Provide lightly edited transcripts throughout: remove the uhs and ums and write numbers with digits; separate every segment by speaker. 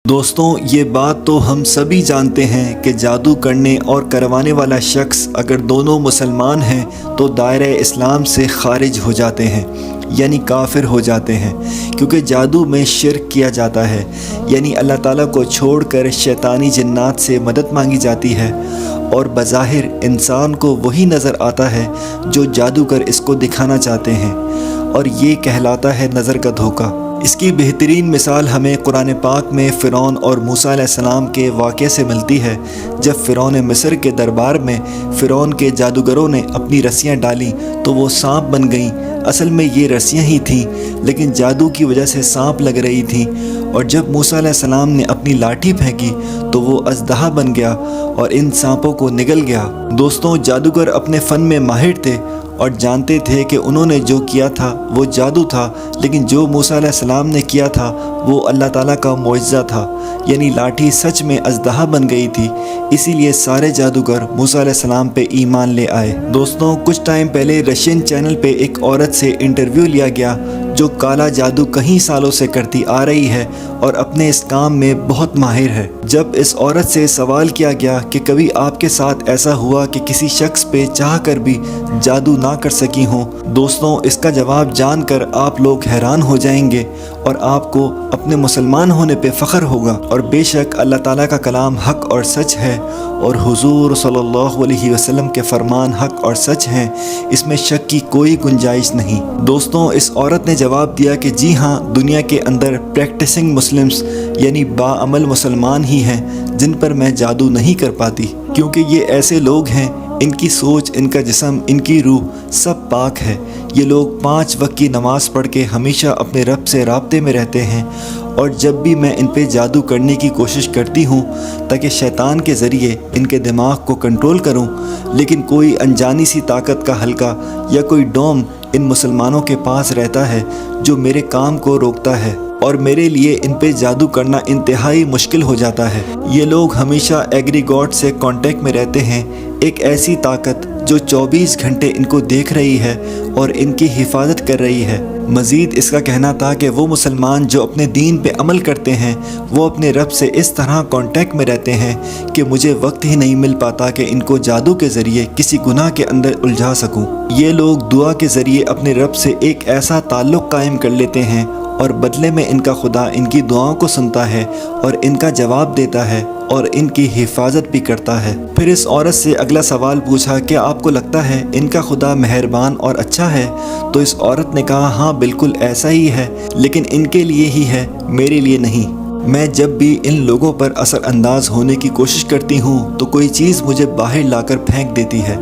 Speaker 1: دوستوں یہ بات تو ہم سبھی جانتے ہیں کہ جادو کرنے اور کروانے والا شخص اگر دونوں مسلمان ہیں تو دائرہ اسلام سے خارج ہو جاتے ہیں، یعنی کافر ہو جاتے ہیں، کیونکہ جادو میں شرک کیا جاتا ہے، یعنی اللہ تعالیٰ کو چھوڑ کر شیطانی جنات سے مدد مانگی جاتی ہے، اور بظاہر انسان کو وہی نظر آتا ہے جو جادوگر اس کو دکھانا چاہتے ہیں، اور یہ کہلاتا ہے نظر کا دھوکہ۔ اس کی بہترین مثال ہمیں قرآن پاک میں فرعون اور موسیٰ علیہ السلام کے واقعے سے ملتی ہے، جب فرعون مصر کے دربار میں فرعون کے جادوگروں نے اپنی رسیاں ڈالیں تو وہ سانپ بن گئیں۔ اصل میں یہ رسیاں ہی تھیں، لیکن جادو کی وجہ سے سانپ لگ رہی تھیں، اور جب موسیٰ علیہ السلام نے اپنی لاٹھی پھینکی تو وہ اژدہا بن گیا اور ان سانپوں کو نگل گیا۔ دوستوں جادوگر اپنے فن میں ماہر تھے اور جانتے تھے کہ انہوں نے جو کیا تھا وہ جادو تھا، لیکن جو موسیٰ علیہ السلام نے کیا تھا وہ اللہ تعالیٰ کا معجزہ تھا، یعنی لاٹھی سچ میں اژدہا بن گئی تھی۔ اسی لیے سارے جادوگر موسیٰ علیہ السلام پہ ایمان لے آئے۔ دوستوں کچھ ٹائم پہلے رشین چینل پہ ایک عورت سے انٹرویو لیا گیا جو کالا جادو کئی سالوں سے کرتی آ رہی ہے اور اپنے اس کام میں بہت ماہر ہے۔ جب اس عورت سے سوال کیا گیا کہ کبھی آپ کے ساتھ ایسا ہوا کہ کسی شخص پہ چاہ کر بھی جادو نہ کر سکی ہوں، دوستوں اس کا جواب جان کر آپ لوگ حیران ہو جائیں گے اور آپ کو اپنے مسلمان ہونے پہ فخر ہوگا۔ اور بے شک اللہ تعالیٰ کا کلام حق اور سچ ہے، اور حضور صلی اللہ علیہ وسلم کے فرمان حق اور سچ ہیں، اس میں شک کی کوئی گنجائش نہیں۔ دوستوں اس عورت نے جواب دیا کہ جی ہاں، دنیا کے اندر پریکٹسنگ مسلمز یعنی باعمل مسلمان ہی ہیں جن پر میں جادو نہیں کر پاتی، کیونکہ یہ ایسے لوگ ہیں، ان کی سوچ، ان کا جسم، ان کی روح سب پاک ہے۔ یہ لوگ 5 وقت کی نماز پڑھ کے ہمیشہ اپنے رب سے رابطے میں رہتے ہیں، اور جب بھی میں ان پہ جادو کرنے کی کوشش کرتی ہوں تاکہ شیطان کے ذریعے ان کے دماغ کو کنٹرول کروں، لیکن کوئی انجانی سی طاقت کا حلقہ یا کوئی ڈوم ان مسلمانوں کے پاس رہتا ہے جو میرے کام کو روکتا ہے، اور میرے لیے ان پہ جادو کرنا انتہائی مشکل ہو جاتا ہے۔ یہ لوگ ہمیشہ ایگریگاڈ سے کانٹیکٹ میں رہتے ہیں، ایک ایسی طاقت جو 24 گھنٹے ان کو دیکھ رہی ہے اور ان کی حفاظت کر رہی ہے۔ مزید اس کا کہنا تھا کہ وہ مسلمان جو اپنے دین پہ عمل کرتے ہیں وہ اپنے رب سے اس طرح کانٹیکٹ میں رہتے ہیں کہ مجھے وقت ہی نہیں مل پاتا کہ ان کو جادو کے ذریعے کسی گناہ کے اندر الجھا سکوں۔ یہ لوگ دعا کے ذریعے اپنے رب سے ایک ایسا تعلق قائم کر لیتے ہیں، اور بدلے میں ان کا خدا ان کی دعاؤں کو سنتا ہے اور ان کا جواب دیتا ہے اور ان کی حفاظت بھی کرتا ہے۔ پھر اس عورت سے اگلا سوال پوچھا کہ آپ کو لگتا ہے ان کا خدا مہربان اور اچھا ہے؟ تو اس عورت نے کہا ہاں بالکل ایسا ہی ہے، لیکن ان کے لیے ہی ہے، میرے لیے نہیں۔ میں جب بھی ان لوگوں پر اثر انداز ہونے کی کوشش کرتی ہوں تو کوئی چیز مجھے باہر لا کر پھینک دیتی ہے۔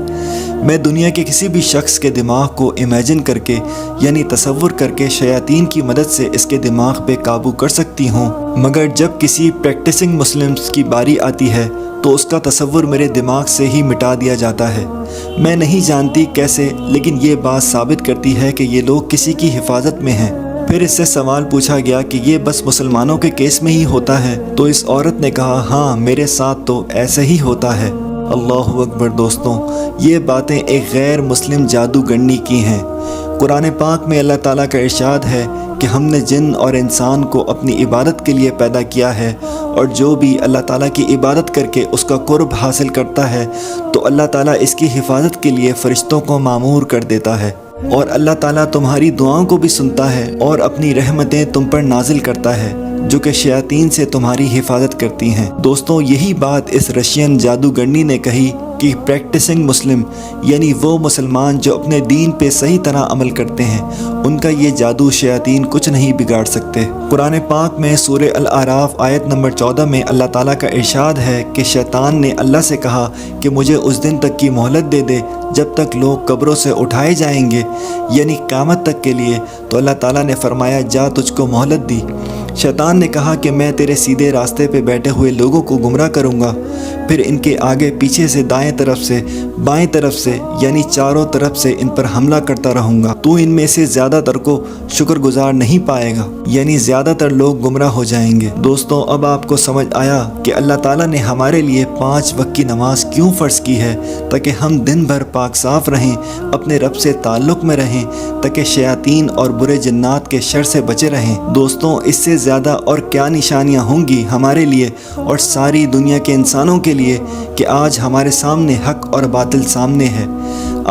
Speaker 1: میں دنیا کے کسی بھی شخص کے دماغ کو امیجن کر کے یعنی تصور کر کے شیاطین کی مدد سے اس کے دماغ پہ قابو کر سکتی ہوں، مگر جب کسی پریکٹسنگ مسلمز کی باری آتی ہے تو اس کا تصور میرے دماغ سے ہی مٹا دیا جاتا ہے۔ میں نہیں جانتی کیسے، لیکن یہ بات ثابت کرتی ہے کہ یہ لوگ کسی کی حفاظت میں ہیں۔ پھر اس سے سوال پوچھا گیا کہ یہ بس مسلمانوں کے کیس میں ہی ہوتا ہے؟ تو اس عورت نے کہا ہاں میرے ساتھ تو ایسے ہی ہوتا ہے۔ اللہ اکبر۔ دوستوں یہ باتیں ایک غیر مسلم جادوگرنی کی ہیں۔ قرآن پاک میں اللہ تعالیٰ کا ارشاد ہے کہ ہم نے جن اور انسان کو اپنی عبادت کے لیے پیدا کیا ہے، اور جو بھی اللہ تعالیٰ کی عبادت کر کے اس کا قرب حاصل کرتا ہے تو اللہ تعالیٰ اس کی حفاظت کے لیے فرشتوں کو مامور کر دیتا ہے، اور اللہ تعالیٰ تمہاری دعاؤں کو بھی سنتا ہے اور اپنی رحمتیں تم پر نازل کرتا ہے جو کہ شیاطین سے تمہاری حفاظت کرتی ہیں۔ دوستوں یہی بات اس رشین جادوگرنی نے کہی کہ پریکٹسنگ مسلم یعنی وہ مسلمان جو اپنے دین پہ صحیح طرح عمل کرتے ہیں، ان کا یہ جادو شیاطین کچھ نہیں بگاڑ سکتے۔ قرآن پاک میں سورہ الاعراف آیت نمبر 14 میں اللہ تعالیٰ کا ارشاد ہے کہ شیطان نے اللہ سے کہا کہ مجھے اس دن تک کی مہلت دے دے جب تک لوگ قبروں سے اٹھائے جائیں گے، یعنی قیامت تک کے لیے۔ تو اللہ تعالیٰ نے فرمایا جا تجھ کو مہلت دی۔ شیطان نے کہا کہ میں تیرے سیدھے راستے پہ بیٹھے ہوئے لوگوں کو گمراہ کروں گا، پھر ان کے آگے پیچھے سے دائیں طرف سے بائیں طرف سے یعنی چاروں طرف سے ان پر حملہ کرتا رہوں گا، تو ان میں سے زیادہ تر کو شکر گزار نہیں پائے گا، یعنی زیادہ تر لوگ گمراہ ہو جائیں گے۔ دوستوں اب آپ کو سمجھ آیا کہ اللہ تعالیٰ نے ہمارے لیے 5 وقت کی نماز کیوں فرض کی ہے، تاکہ ہم دن بھر پاک صاف رہیں، اپنے رب سے تعلق میں رہیں، تاکہ شیاطین اور برے جنات کے شر سے بچے رہیں۔ دوستوں اس سے زیادہ اور کیا نشانیاں ہوں گی ہمارے لیے اور ساری دنیا کے انسانوں کے لیے کہ آج ہمارے سامنے حق اور باطل سامنے ہے۔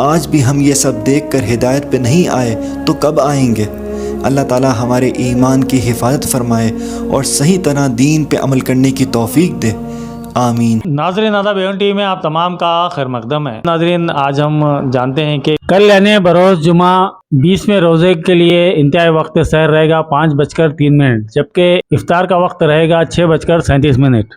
Speaker 1: آج بھی ہم یہ سب دیکھ کر ہدایت پہ نہیں آئے تو کب آئیں گے؟ اللہ تعالی ہمارے ایمان کی حفاظت فرمائے اور صحیح طرح دین پہ عمل کرنے کی توفیق دے، آمین۔
Speaker 2: ناظرین آداب ایون ٹی وی میں آپ تمام کا خیر مقدم ہے۔ ناظرین آج ہم جانتے ہیں کہ کل یعنی بروز جمعہ 20ویں روزے کے لیے انتہائی وقت سحر رہے گا 5:03، جبکہ افطار کا وقت رہے گا 6:37۔